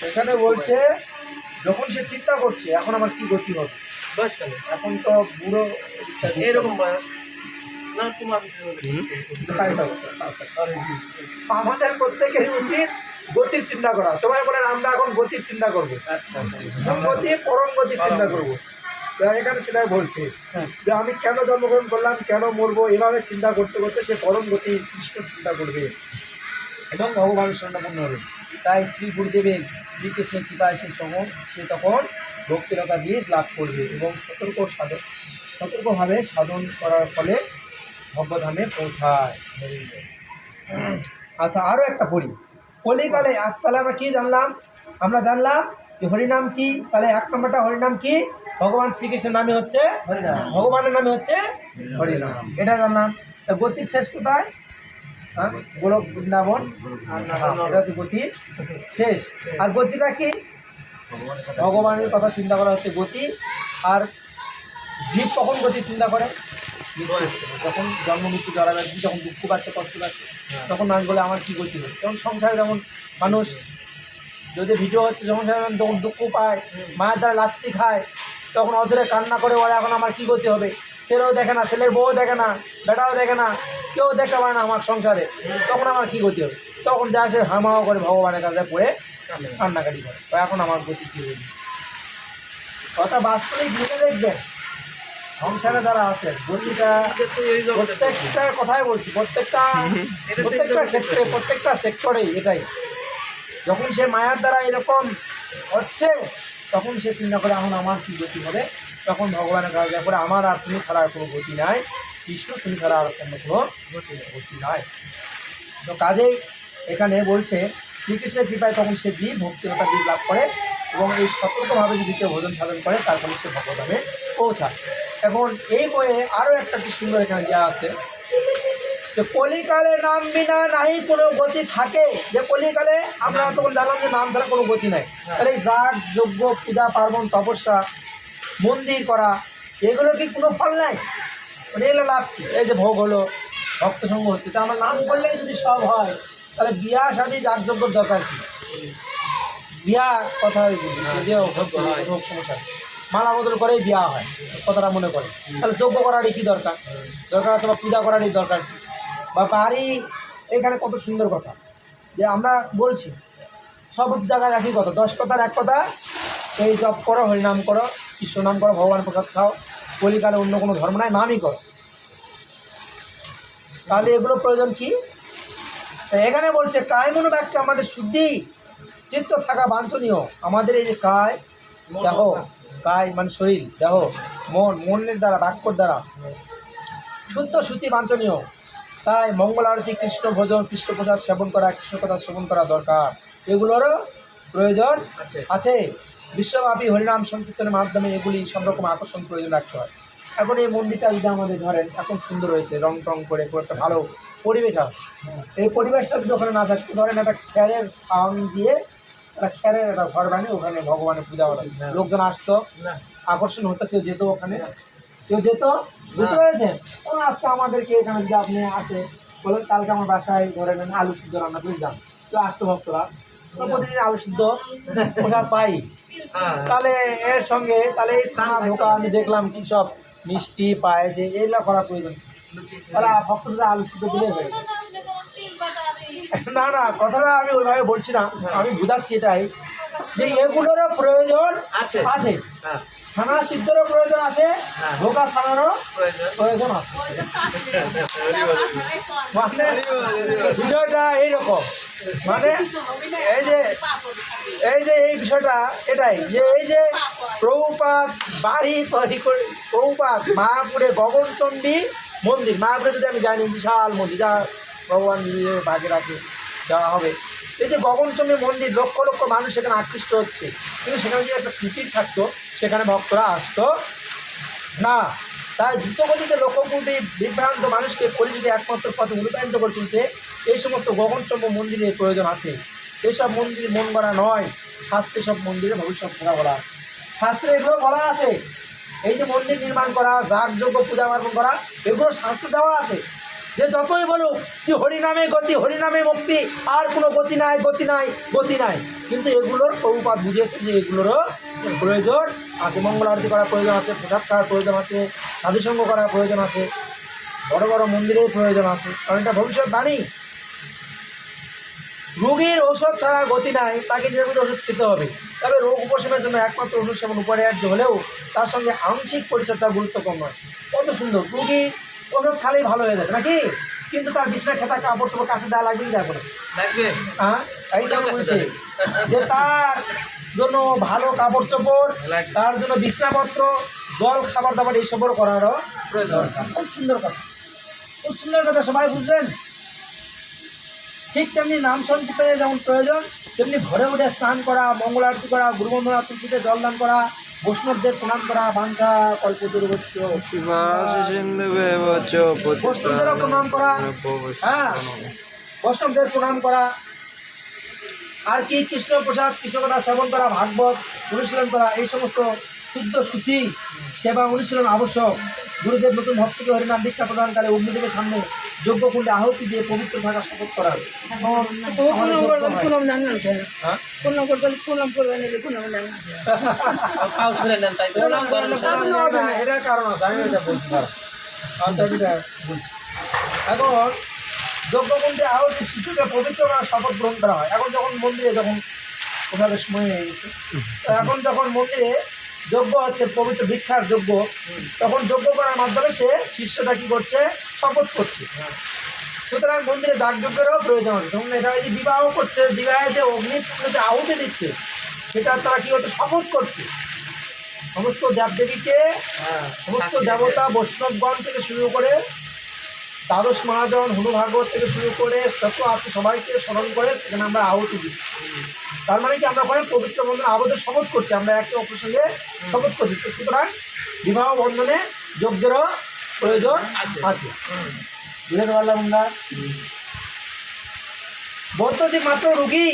এখানে বলছে যখন সে চিন্তা করছে এখন আমার কি গতি হবে, এখন তো বুড়ো এরকম বয়স না তোমার আমাদের প্রত্যেকেরই উচিত গতির চিন্তা করা। সবাই বলেন আমরা এখন গতির চিন্তা করবো, গতি পরম গতির চিন্তা করবো। এখানে সেটাই বলছে যে আমি কেন জন্মগ্রহণ করলাম, কেন মরবো, এভাবে চিন্তা করতে করতে সে পরম গতি কৃষ্ণ চিন্তা করবে এবং ভগবানের স্বর্ণপূর্ণ হবে। তাই শ্রী গুরুদেবের শ্রীকৃষ্ণের কৃপায় সে তখন ভক্তিলতা বীজ লাভ করবে এবং সতর্কভাবে সাধন করার ফলে ভগবধামে পৌঁছায়। আচ্ছা, আরও একটা পড়ি। কলিকালে তাহলে আমরা কি জানলাম? আমরা জানলাম যে হরিনাম কি। তাহলে এক নম্বরটা হরিনাম কি? ভগবান শ্রীকৃষ্ণের নামে হচ্ছে হরিনাম, ভগবানের নামে হচ্ছে হরিনাম, এটা জানলাম। তা গতির শেষ কোথায়? গোলক বৃন্দাবন, এটা হচ্ছে গতির শেষ। আর গতিটা কি? ভগবানের কথা চিন্তা করা হচ্ছে গতি। আর জীব কখন গতির চিন্তা করে? যখন জন্ম মৃত্যু জড়াবে, যখন দুঃখ পাচ্ছে, কষ্ট পাচ্ছে, তখন মানুষ বলে আমার কী গতি হবে। যেমন সংসারে যেমন মানুষ যদি ভিডিও হচ্ছে, সংসারে যখন দুঃখ পায়, মায়ের দ্বারা লাত্তি খায়, তখন অজরে কান্না করে বলে এখন আমার কী গতি হবে। ছেলেও দেখে না, ছেলের বউও দেখে না, বেটাও দেখে না, কেউ দেখতে পারে না আমার সংসারে, তখন আমার কী গতি হবে। তখন যা সে হামাও করে ভগবানের কাছে পড়ে কান্নাকাটি করে, তো এখন আমার গতি কী হবে। কথা বাস্তবিক ভেবে দেখবেন, সংসারে যারা আছেন গতিটা প্রত্যেকটা কথাই বলছি, প্রত্যেকটা ক্ষেত্রে, প্রত্যেকটা সেক্টরেই এটাই। যখন সে মায়ার দ্বারা এরকম হচ্ছে তখন সে চিন্তা করে এখন আমার কী গতি হবে। তখন ভগবানের কাছে করে আমার আর তুমি ছাড়া আর কোনো গতি নাই, কৃষ্ণ তুমি ছাড়া আর অন্য কোনো গতি নাই। তো কাজেই এখানে বলছে শ্রীকৃষ্ণের কৃপায় তখন সে জীব ভক্তিলতা বীজ লাভ করে এবং এই সতর্কভাবে যদি কেউ ভোজন সাধন করে তার ফলে সে ভগবানে পৌঁছায়। এখন এই বইয়ে আরও একটা কি সুন্দর এখানে দেওয়া আছে যে কলিকালে নাম বিনা নাহি কোনো গতি থাকে। যে কলিকালে আমরা তখন জানলাম যে নাম ছাড়া কোনো গতি নাই। তাহলে এই যাগ যজ্ঞ পূজা পার্বণ তপস্যা মন্দির করা এগুলো কি কোনো ফল নাই? মানে এগুলো লাভ কি? এই যে ভোগ হলো, ভক্তসঙ্গ হচ্ছে, তা আমার নাম করলেই যদি সব হয় তাহলে বিয়া শাদী যাগযজ্ঞর দরকার কি? বিয়া কথা যে হোক সমস্যা, মালা বদল করেই দেওয়া হয়, কথাটা মনে করে। তাহলে যজ্ঞ করারই কী দরকার? দরকার আছে বা পূজা করারই দরকার কি? বা বাড়ি, এখানে কত সুন্দর কথা যে আমরা বলছি সব জায়গায় একই কথা, 10 কথার এক কথা, এই জপ করো, হরিনাম করো, কৃষ্ণ নাম করো, ভগবান প্রসাদ খাও, কলিকালে অন্য কোনো ধর্ম নাই, নামই করো। তাহলে এগুলো প্রয়োজন কি? এখানে বলছে কায় মনোবাক্যে আমাদের শুদ্ধি চিত্ত থাকা বাঞ্ছনীয়। আমাদের এই যে কায় দেহ, কায় মানে শরীর, দেহ, মনের দ্বারা, বাক্যর দ্বারা শুদ্ধ শুচি বাঞ্ছনীয়। তাই মঙ্গল আরতি, কৃষ্ণ ভোজন, কৃষ্ণ প্রসাদ সেবন করা, কৃষ্ণ কথা সেবন করা দরকার, এগুলোরও প্রয়োজন আছে। বিশ্বব্যাপী হরিনাম সংকীর্তনের মাধ্যমে এগুলি সব রকম আকর্ষণ প্রয়োজন রাখতে হয়। এখন এই মন্দিরটা যদি আমাদের ধরেন এখন সুন্দর হয়েছে, রং টং করে খুব একটা ভালো পরিবেশ হয়, এই পরিবেশটা যদি ওখানে না থাকতো, ধরেন একটা খ্যারের ফার্ম দিয়ে একটা খ্যারের একটা ঘর বানিয়ে ওখানে ভগবানের পূজা হতো, লোকজন আসতো, আকর্ষণ হতো, কেউ যেত ওখানে, কেউ যেত, বুঝতে পেরেছেন? তখন আজকে আমাদেরকে এখানে যদি আপনি আসে বলেন কালকে আমার বাসায় ধরে নেন আলু সিদ্ধ রান্না করে যান, তো আসতো ভক্তরা, প্রতিদিন আলু সিদ্ধ ওটা পাই, তাহলে এর সঙ্গে তাহলে এই স্থানা ধোকা আমি দেখলাম কি সব মিষ্টি পায়েস এইগুলো করা প্রয়োজন। তারা ভক্তরা আলু সিদ্ধ দিলে হয়ে যায়। না না, কথাটা আমি ওইভাবে বলছি না, আমি বুঝাচ্ছি এটাই যে এগুলোরও প্রয়োজন আছে, ছানা সিদ্ধরও প্রয়োজন আছে, ধোকা ছানারও প্রয়োজন আছে। মানে বিষয়টা এইরকম, মানে এই বিষয়টা এটাই যে এই যে প্রভুপাদ বাড়ি তৈরি করে, প্রভুপাদ মায়াপুরে গগনচণ্ডী মন্দির, মায়াপুরে যদি আমি জানি বিশাল মন্দির যা ভগবান বাঘে রাখে যাওয়া হবে, এই যে গগনচণ্ডী মন্দির, লক্ষ লক্ষ মানুষ সেখানে আকৃষ্ট হচ্ছে, কিন্তু সেখানে যদি একটা ত্রুটি থাকতো সেখানে ভক্তরা আসতো না। তাই দ্রুতগতিতে লক্ষ কোটি বিভ্রান্ত মানুষকে কলিযুগে একমাত্র পথে অনুপ্রাণিত করে তুলতে এই সমস্ত গগনচণ্ডী মন্দিরের প্রয়োজন আছে। এইসব মন্দির মন গড়া নয়, শাস্ত্রে সব মন্দিরে ভবিষ্যৎ কথা বলা, শাস্ত্রে এগুলো বলা আছে। এই যে মন্দির নির্মাণ করা, যাগযজ্ঞ পূজা পার্বণ করা, এগুলো শাস্ত্র দেওয়া আছে। যে যতই বলুক যে হরিনামে গতি, হরিনামে মুক্তি, আর কোনো গতি নাই, গতি নাই, গতি নাই, কিন্তু এগুলোর প্রভুপাদ বুঝিয়েছে যে এগুলোরও প্রয়োজন আছে। মঙ্গল আরতি করার প্রয়োজন আছে, প্রসাদ খাওয়ার প্রয়োজন আছে, সাধুসঙ্গ করার প্রয়োজন আছে, বড় বড় মন্দিরের প্রয়োজন আছে, কারণ এটা ভবিষ্যৎবাণী। রোগীর ঔষধ ছাড়া গতি নাই, তাকে নিয়মিত ওষুধ খেতে হবে। তবে রোগ উপশমের জন্য একমাত্র ওষুধ সেবন উপরিহার্য হলেও তার সঙ্গে আংশিক পরিচর্যা গুরুত্বপূর্ণ নয়। কত সুন্দর, রোগী ওষুধ খালেই ভালো হয়ে যাবে নাকি, কিন্তু তার বিছনা খেতা কাপড় চোপড় কাছে দেওয়া লাগবে কি দেখো না, লাগবে। হ্যাঁ এইটা বলছে যে তার জন্য ভালো কাপড় চোপড়, লাগবে। তার জন্য বিছনাপত্র, জল, খাবার দাবার এইসবও করারও প্রয়োজন। খুব সুন্দর কথা, খুব সুন্দর কথা, সবাই বুঝবেন। ঠিক তেমনি নাম সংকীর্তনের যেমন প্রয়োজন, তেমনি ঘরে উঠে স্নান করা, মঙ্গল আরতি করা, গুরুবন্দনা, তুলসীতে জলদান করা, বৈষ্ণবদের প্রণাম করা, বাঞ্ছা কল্পদুর্গচ্ছ, বৈষ্ণবদেরও প্রণাম করা, হ্যাঁ বৈষ্ণবদের প্রণাম করা, আর কি কৃষ্ণ প্রসাদ, কৃষ্ণ কথা সেবন করা, ভাগবত অনুশীলন করা, এই সমস্ত শুদ্ধ সূচি সেবা অনুশীলন আবশ্যক। গুরুদেব নতুন ভক্তকে হরিনাম দীক্ষা প্রদানকালে অগ্নিদেবের সামনে যজ্ঞকুণ্ডে আহুতি দিয়ে পবিত্র থাকা শপথ করা। হ্যাঁ? পাও ছুঁড়ে নেন, তাই তো? এটার কারণ আছে, আমি এটা বলছি দাঁড়া। আচ্ছা এটা বলছি। এখন যজ্ঞকুণ্ডে আহুতি শিশুকে পবিত্র করার শপথ গ্রহণ করা হয়। এখন যখন মন্দিরে, যখন ওনাদের সময় হয়ে গেছে, তো এখন যখন মন্দিরে যজ্ঞ হচ্ছে, পবিত্র দীক্ষার যজ্ঞ, তখন যজ্ঞ করার মাধ্যমে সে শিষ্যটা কি করছে, শপথ করছে। সুতরাং মন্দিরে দাগযজ্ঞেরও প্রয়োজন আছে। তখন এটা যে বিবাহ করছে, বিবাহে যে অগ্নিকুণ্ডে আহুতি দিচ্ছে, সেটা তারা কি হচ্ছে, শপথ করছে। সমস্ত দেবদেবীকে, সমস্ত দেবতা, বৈষ্ণবগণ থেকে শুরু করে দ্বাদশ মহাজন, হনুভাগবত থেকে শুরু করে যত আছে সবাইকে স্মরণ করে সেখানে আমরা আহুতি দিচ্ছি। তার মানে কি, আমরা ওখানে পবিত্র বন্ধনে আবদ্ধ শপথ করছি, আমরা একে অপরের সঙ্গে শপথ করছি। তো সুতরাং বিবাহ বন্ধনে যজ্ঞেরও প্রয়োজন আছে। বুঝতে পারলাম আমরা? বদ্ধ যে মাত্র রোগী